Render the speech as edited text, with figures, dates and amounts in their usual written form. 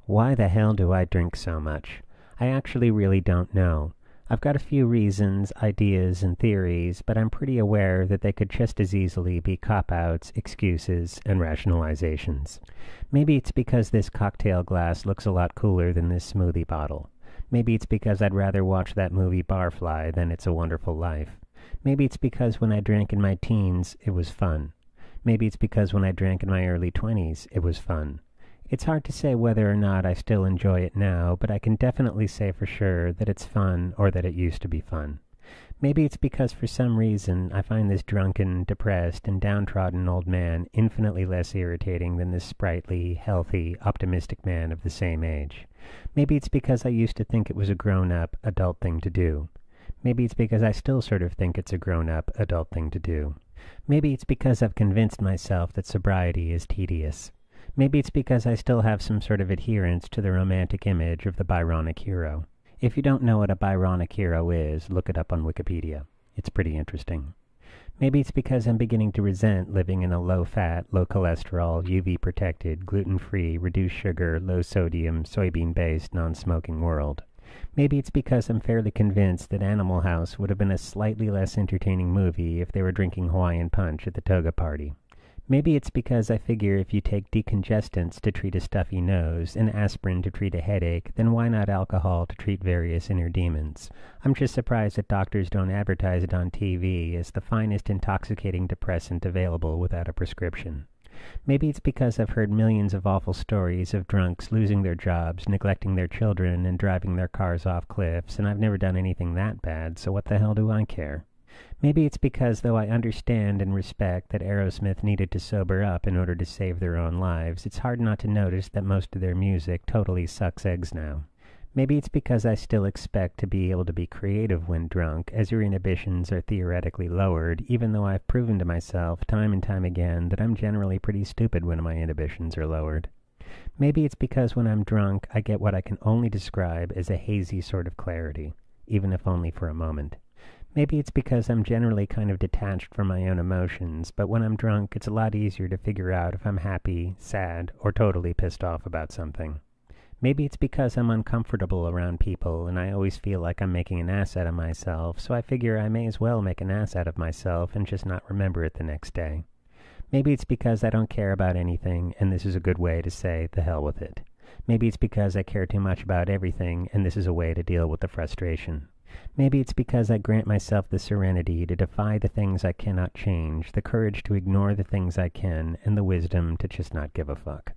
Why the hell do I drink so much? I actually really don't know. I've got a few reasons, ideas, and theories, but I'm pretty aware that they could just as easily be cop-outs, excuses, and rationalizations. Maybe it's because this cocktail glass looks a lot cooler than this smoothie bottle. Maybe it's because I'd rather watch that movie Barfly than It's a Wonderful Life. Maybe it's because when I drank in my teens, it was fun. Maybe it's because when I drank in my early 20s, it was fun. It's hard to say whether or not I still enjoy it now, but I can definitely say for sure that it's fun or that it used to be fun. Maybe it's because for some reason I find this drunken, depressed, and downtrodden old man infinitely less irritating than this sprightly, healthy, optimistic man of the same age. Maybe it's because I used to think it was a grown-up, adult thing to do. Maybe it's because I still sort of think it's a grown-up, adult thing to do. Maybe it's because I've convinced myself that sobriety is tedious. Maybe it's because I still have some sort of adherence to the romantic image of the Byronic hero. If you don't know what a Byronic hero is, look it up on Wikipedia. It's pretty interesting. Maybe it's because I'm beginning to resent living in a low-fat, low-cholesterol, UV-protected, gluten-free, reduced-sugar, low-sodium, soybean-based, non-smoking world. Maybe it's because I'm fairly convinced that Animal House would have been a slightly less entertaining movie if they were drinking Hawaiian Punch at the toga party. Maybe it's because I figure if you take decongestants to treat a stuffy nose and aspirin to treat a headache, then why not alcohol to treat various inner demons? I'm just surprised that doctors don't advertise it on TV as the finest intoxicating depressant available without a prescription. Maybe it's because I've heard millions of awful stories of drunks losing their jobs, neglecting their children, and driving their cars off cliffs, and I've never done anything that bad, so what the hell do I care? Maybe it's because, though I understand and respect that Aerosmith needed to sober up in order to save their own lives, it's hard not to notice that most of their music totally sucks eggs now. Maybe it's because I still expect to be able to be creative when drunk, as your inhibitions are theoretically lowered, even though I've proven to myself time and time again that I'm generally pretty stupid when my inhibitions are lowered. Maybe it's because when I'm drunk, I get what I can only describe as a hazy sort of clarity, even if only for a moment. Maybe it's because I'm generally kind of detached from my own emotions, but when I'm drunk, it's a lot easier to figure out if I'm happy, sad, or totally pissed off about something. Maybe it's because I'm uncomfortable around people and I always feel like I'm making an ass out of myself, so I figure I may as well make an ass out of myself and just not remember it the next day. Maybe it's because I don't care about anything, and this is a good way to say, the hell with it. Maybe it's because I care too much about everything, and this is a way to deal with the frustration. Maybe it's because I grant myself the serenity to defy the things I cannot change, the courage to ignore the things I can, and the wisdom to just not give a fuck.